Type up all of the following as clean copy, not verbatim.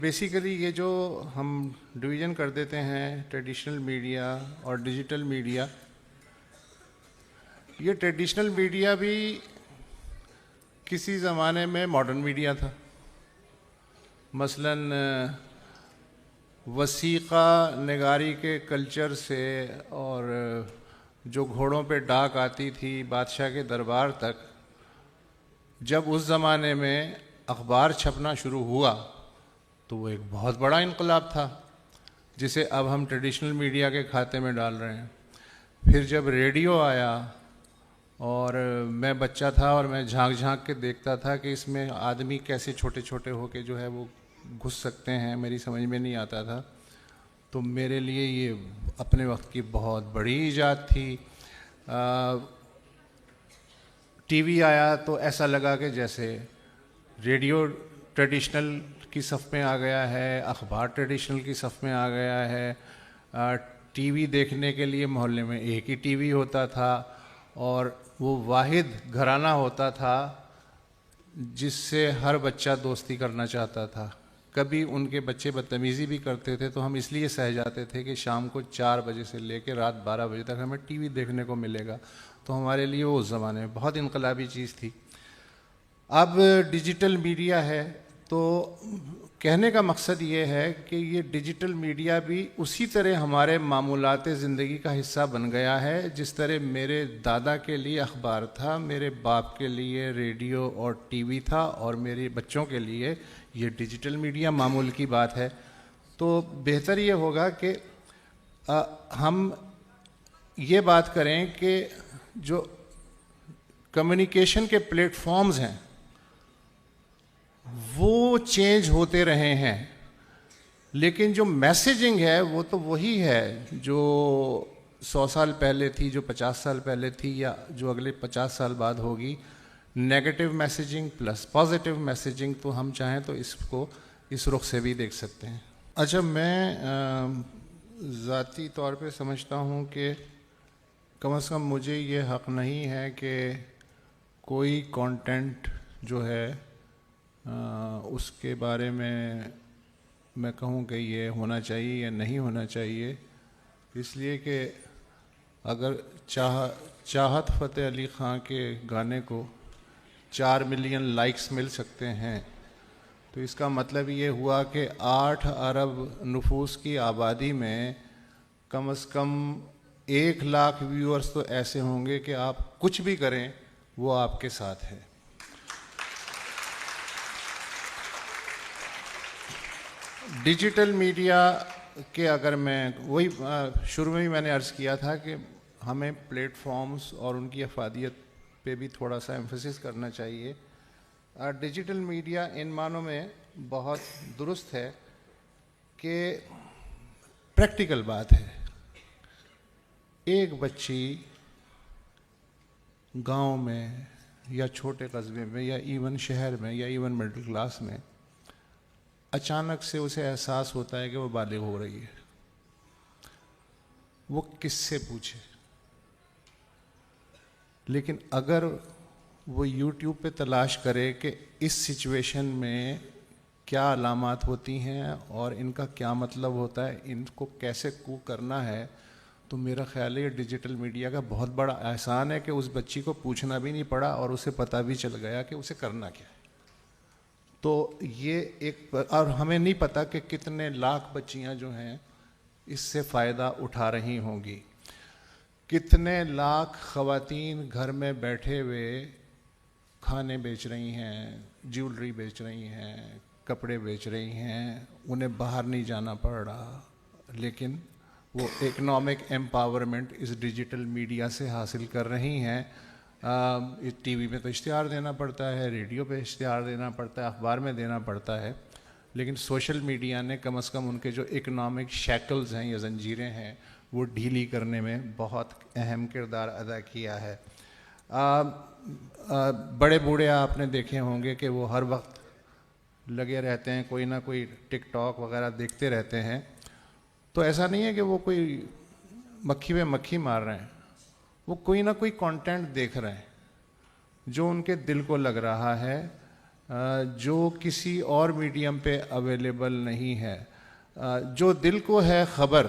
Basically یہ جو ہم ڈویژن کر دیتے ہیں ٹریڈیشنل میڈیا اور ڈیجیٹل میڈیا، یہ ٹریڈیشنل میڈیا بھی کسی زمانے میں ماڈرن میڈیا تھا. مثلاً وثیقہ نگاری کے کلچر سے اور جو گھوڑوں پہ ڈاک آتی تھی بادشاہ کے دربار تک، جب اس زمانے میں اخبار چھپنا شروع ہوا تو وہ ایک بہت بڑا انقلاب تھا جسے اب ہم ٹریڈیشنل میڈیا کے کھاتے میں ڈال رہے ہیں. پھر جب ریڈیو آیا اور میں بچہ تھا اور میں جھانک جھانک کے دیکھتا تھا کہ اس میں آدمی کیسے چھوٹے چھوٹے ہو کے جو ہے وہ گھس سکتے ہیں، میری سمجھ میں نہیں آتا تھا. تو میرے لیے یہ اپنے وقت کی بہت بڑی ایجاد تھی. ٹی وی آیا تو ایسا لگا کہ جیسے ریڈیو ٹریڈیشنل کی صف میں آ گیا ہے، اخبار ٹریڈیشنل کی صف میں آ گیا ہے. ٹی وی دیکھنے کے لیے محلے میں ایک ہی ٹی وی ہوتا تھا اور وہ واحد گھرانہ ہوتا تھا جس سے ہر بچہ دوستی کرنا چاہتا تھا. کبھی ان کے بچے بدتمیزی بھی کرتے تھے تو ہم اس لیے سہ جاتے تھے کہ شام کو 4 بجے سے لے کے رات 12 بجے تک ہمیں ٹی وی دیکھنے کو ملے گا. تو ہمارے لیے وہ اس زمانے میں بہت انقلابی چیز تھی. اب ڈیجیٹل میڈیا ہے تو کہنے کا مقصد یہ ہے کہ یہ ڈیجیٹل میڈیا بھی اسی طرح ہمارے معمولات زندگی کا حصہ بن گیا ہے جس طرح میرے دادا کے لیے اخبار تھا، میرے باپ کے لیے ریڈیو اور ٹی وی تھا، اور میرے بچوں کے لیے یہ ڈیجیٹل میڈیا معمول کی بات ہے. تو بہتر یہ ہوگا کہ ہم یہ بات کریں کہ جو کمیونیکیشن کے پلیٹ فارمز ہیں وہ چینج ہوتے رہے ہیں، لیکن جو میسیجنگ ہے وہ تو وہی ہے جو 100 سال پہلے تھی، جو 50 سال پہلے تھی، یا جو اگلے 50 سال بعد ہوگی. Negative messaging plus positive messaging, تو ہم چاہیں تو اس کو اس رخ سے بھی دیکھ سکتے ہیں. اچھا، میں ذاتی طور پہ سمجھتا ہوں کہ کم از کم مجھے یہ حق نہیں ہے کہ کوئی کانٹینٹ جو ہے اس کے بارے میں کہوں کہ یہ ہونا چاہیے یا نہیں ہونا چاہیے. اس لیے کہ اگر چاہت فتح علی خان کے گانے کو 4 ملین لائکس مل سکتے ہیں تو اس کا مطلب یہ ہوا کہ 8 ارب نفوس کی آبادی میں کم از کم 1 لاکھ ویورز تو ایسے ہوں گے کہ آپ کچھ بھی کریں وہ آپ کے ساتھ ہے. ڈیجیٹل میڈیا کے اگر میں وہی شروع میں بھی میں نے عرض کیا تھا کہ ہمیں پلیٹ فارمز اور ان کی افادیت پہ بھی تھوڑا سا ایمفسس کرنا چاہیے. ڈیجیٹل میڈیا ان معنوں میں بہت درست ہے کہ پریکٹیکل بات ہے. ایک بچی گاؤں میں یا چھوٹے قصبے میں یا ایون شہر میں یا ایون مڈل کلاس میں اچانک سے اسے احساس ہوتا ہے کہ وہ بالغ ہو رہی ہے. وہ کس سے پوچھے؟ لیکن اگر وہ یوٹیوب پہ تلاش کرے کہ اس سچویشن میں کیا علامات ہوتی ہیں اور ان کا کیا مطلب ہوتا ہے، ان کو کیسے کرنا ہے، تو میرا خیال ہے یہ ڈیجیٹل میڈیا کا بہت بڑا احسان ہے کہ اس بچی کو پوچھنا بھی نہیں پڑا اور اسے پتہ بھی چل گیا کہ اسے کرنا کیا ہے. تو یہ ایک، اور ہمیں نہیں پتہ کہ کتنے لاکھ بچیاں جو ہیں اس سے فائدہ اٹھا رہی ہوں گی. کتنے لاکھ خواتین گھر میں بیٹھے ہوئے کھانے بیچ رہی ہیں، جیولری بیچ رہی ہیں، کپڑے بیچ رہی ہیں، انہیں باہر نہیں جانا پڑ رہا، لیکن وہ اکنامک ایمپاورمنٹ اس ڈیجیٹل میڈیا سے حاصل کر رہی ہیں. ٹی وی میں تو اشتہار دینا پڑتا ہے، ریڈیو پہ اشتہار دینا پڑتا ہے، اخبار میں دینا پڑتا ہے، لیکن سوشل میڈیا نے کم از کم ان کے جو اکنامک شیکلز ہیں یا زنجیریں ہیں وہ ڈھیلی کرنے میں بہت اہم کردار ادا کیا ہے. بڑے بوڑھے آپ نے دیکھے ہوں گے کہ وہ ہر وقت لگے رہتے ہیں، کوئی نہ کوئی ٹک ٹاک وغیرہ دیکھتے رہتے ہیں. تو ایسا نہیں ہے کہ وہ کوئی مکھی میں مکھی مار رہے ہیں، وہ کوئی نہ کوئی کانٹینٹ دیکھ رہے ہیں جو ان کے دل کو لگ رہا ہے. جو کسی اور میڈیم پہ اویلیبل نہیں ہے. جو دل کو ہے خبر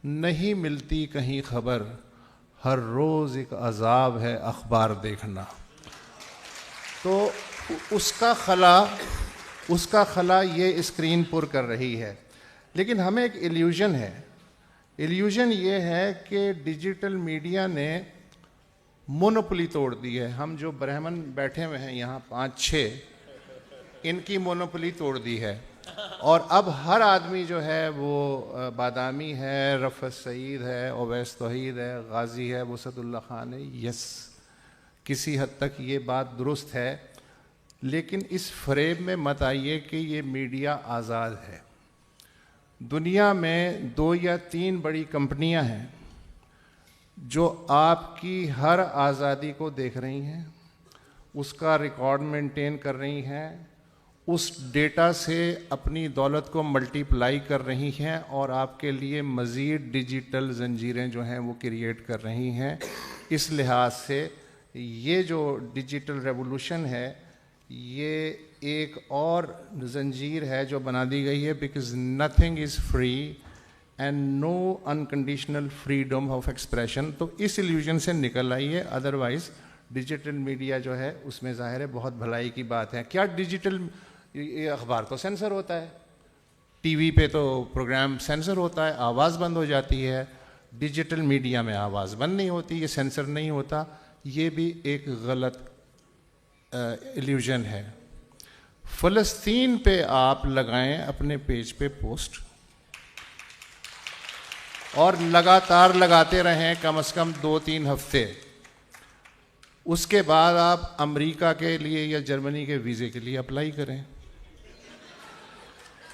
نہیں ملتی کہیں خبر, ہر روز ایک عذاب ہے اخبار دیکھنا. تو اس کا خلا یہ اسکرین پر کر رہی ہے. لیکن ہمیں ایک ایلیوژن ہے. ایلیوژن یہ ہے کہ ڈیجیٹل میڈیا نے مونوپولی توڑ دی ہے. ہم جو برہمن بیٹھے ہوئے ہیں یہاں 5-6, ان کی مونوپولی توڑ دی ہے. اور اب ہر آدمی جو ہے وہ بادامی ہے, رفعت سعید ہے, اویس توحید ہے, غازی ہے, وسعت اللہ خان ہے. یس, کسی حد تک یہ بات درست ہے, لیکن اس فریب میں مت آئیے کہ یہ میڈیا آزاد ہے. دنیا میں 2 یا 3 بڑی کمپنیاں ہیں جو آپ کی ہر آزادی کو دیکھ رہی ہیں, اس کا ریکارڈ مینٹین کر رہی ہیں, اس ڈیٹا سے اپنی دولت کو ملٹی پلائی کر رہی ہیں, اور آپ کے لیے مزید ڈیجیٹل زنجیریں جو ہیں وہ کریٹ کر رہی ہیں. اس لحاظ سے یہ جو ڈیجیٹل ریولوشن ہے یہ ایک اور زنجیر ہے جو بنا دی گئی ہے, because nothing is free and no unconditional freedom of expression. تو اس ایلیوژن سے نکل آئیے, ادروائز ڈیجیٹل میڈیا جو ہے اس میں ظاہر ہے بہت بھلائی کی بات ہے. کیا ڈیجیٹل اخبار تو سینسر ہوتا ہے, ٹی وی پہ تو پروگرام سینسر ہوتا ہے, آواز بند ہو جاتی ہے. ڈیجیٹل میڈیا میں آواز بند نہیں ہوتی, یہ سینسر نہیں ہوتا. یہ بھی ایک غلط ایلیوژن ہے. فلسطین پہ آپ لگائیں اپنے پیج پہ پوسٹ, اور لگاتار لگاتے رہیں کم از کم 2-3 ہفتے. اس کے بعد آپ امریکہ کے لیے یا جرمنی کے ویزے کے لیے اپلائی کریں.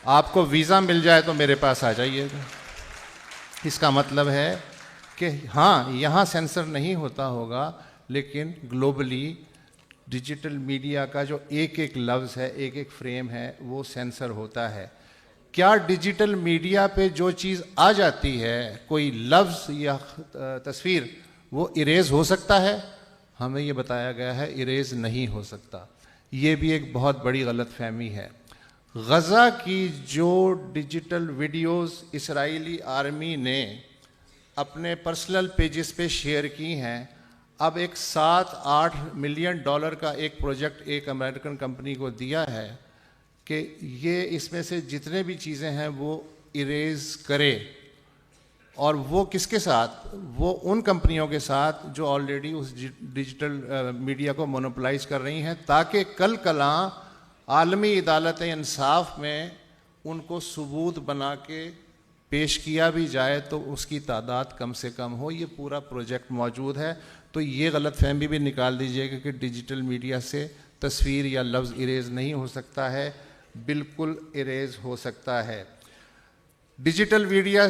آپ کو ویزا مل جائے تو میرے پاس آ جائیے گا. اس کا مطلب ہے کہ ہاں یہاں سینسر نہیں ہوتا ہوگا, لیکن گلوبلی ڈیجیٹل میڈیا کا جو ایک لفظ ہے, ایک فریم ہے, وہ سینسر ہوتا ہے. کیا ڈیجیٹل میڈیا پہ جو چیز آ جاتی ہے, کوئی لفظ یا تصویر, وہ اریز ہو سکتا ہے؟ ہمیں یہ بتایا گیا ہے اریز نہیں ہو سکتا. یہ بھی ایک بہت بڑی غلط فہمی ہے. غزہ کی جو ڈیجیٹل ویڈیوز اسرائیلی آرمی نے اپنے پرسنل پیجز پہ شیئر کی ہیں, اب ایک $7-8 ملین کا ایک پروجیکٹ ایک امریکن کمپنی کو دیا ہے کہ یہ اس میں سے جتنے بھی چیزیں ہیں وہ اریز کرے. اور وہ کس کے ساتھ؟ وہ ان کمپنیوں کے ساتھ جو آلریڈی اس ڈیجیٹل میڈیا کو مونوپلائز کر رہی ہیں, تاکہ کل کلاں عالمی عدالت انصاف میں ان کو ثبوت بنا کے پیش کیا بھی جائے تو اس کی تعداد کم سے کم ہو. یہ پورا پروجیکٹ موجود ہے. تو یہ غلط فہمی بھی نکال دیجیے گا کہ ڈیجیٹل میڈیا سے تصویر یا لفظ اریز نہیں ہو سکتا ہے. بالکل اریز ہو سکتا ہے. ڈیجیٹل میڈیا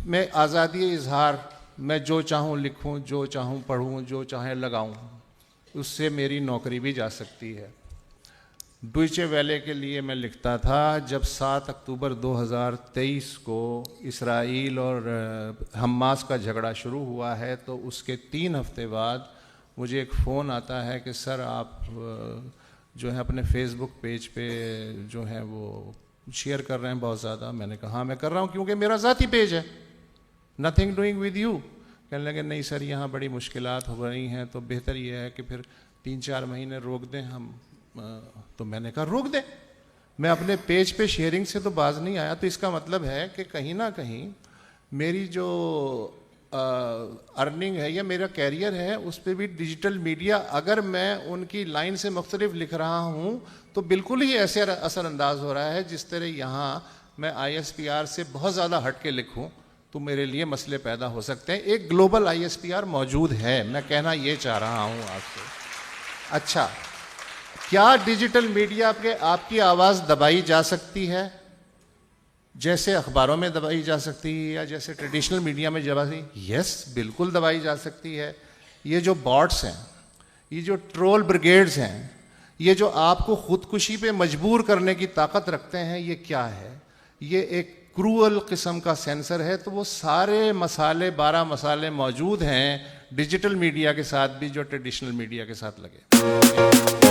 میں آزادی اظہار, میں جو چاہوں لکھوں, جو چاہوں پڑھوں, جو چاہیں لگاؤں, اس سے میری نوکری بھی جا سکتی ہے. ڈویچے ویلے کے لیے میں لکھتا تھا, جب 7 اکتوبر 2023 کو اسرائیل اور حماس کا جھگڑا شروع ہوا ہے, تو اس کے 3 ہفتے بعد مجھے ایک فون آتا ہے کہ سر آپ جو ہے اپنے فیس بک پیج پہ جو ہے وہ شیئر کر رہے ہیں بہت زیادہ. میں نے کہا ہاں میں کر رہا ہوں, کیونکہ میرا ذاتی پیج ہے, نتھنگ ڈوئنگ ود یو. کہنے لگے نہیں سر یہاں بڑی مشکلات ہو رہی ہیں, تو بہتر یہ ہے کہ پھر 3-4 مہینے روک دیں ہم. تو میں نے کہا روک دیں, میں اپنے پیج پہ شیئرنگ سے تو باز نہیں آیا. تو اس کا مطلب ہے کہ کہیں نہ کہیں میری جو ارننگ ہے یا میرا کیریئر ہے اس پہ بھی ڈیجیٹل میڈیا, اگر میں ان کی لائن سے مختلف لکھ رہا ہوں تو بالکل ہی ایسے اثر انداز ہو رہا ہے جس طرح یہاں میں ISPR سے بہت زیادہ ہٹ کے لکھوں تو میرے لیے مسئلے پیدا ہو سکتے ہیں. ایک گلوبل ISPR موجود ہے, میں کہنا یہ چاہ رہا ہوں آپ سے. اچھا, کیا ڈیجیٹل میڈیا پہ آپ کی آواز دبائی جا سکتی ہے جیسے اخباروں میں دبائی جا سکتی ہے یا جیسے ٹریڈیشنل میڈیا میں دبائی؟ یس, بالکل دبائی جا سکتی ہے. یہ جو باٹس ہیں, یہ جو ٹرول بریگیڈز ہیں, یہ جو آپ کو خودکشی پہ مجبور کرنے کی طاقت رکھتے ہیں, یہ کیا ہے؟ یہ ایک کروئل قسم کا سینسر ہے. تو وہ سارے مسالے 12 مسالے موجود ہیں ڈیجیٹل میڈیا کے ساتھ بھی جو ٹریڈیشنل میڈیا کے ساتھ لگے.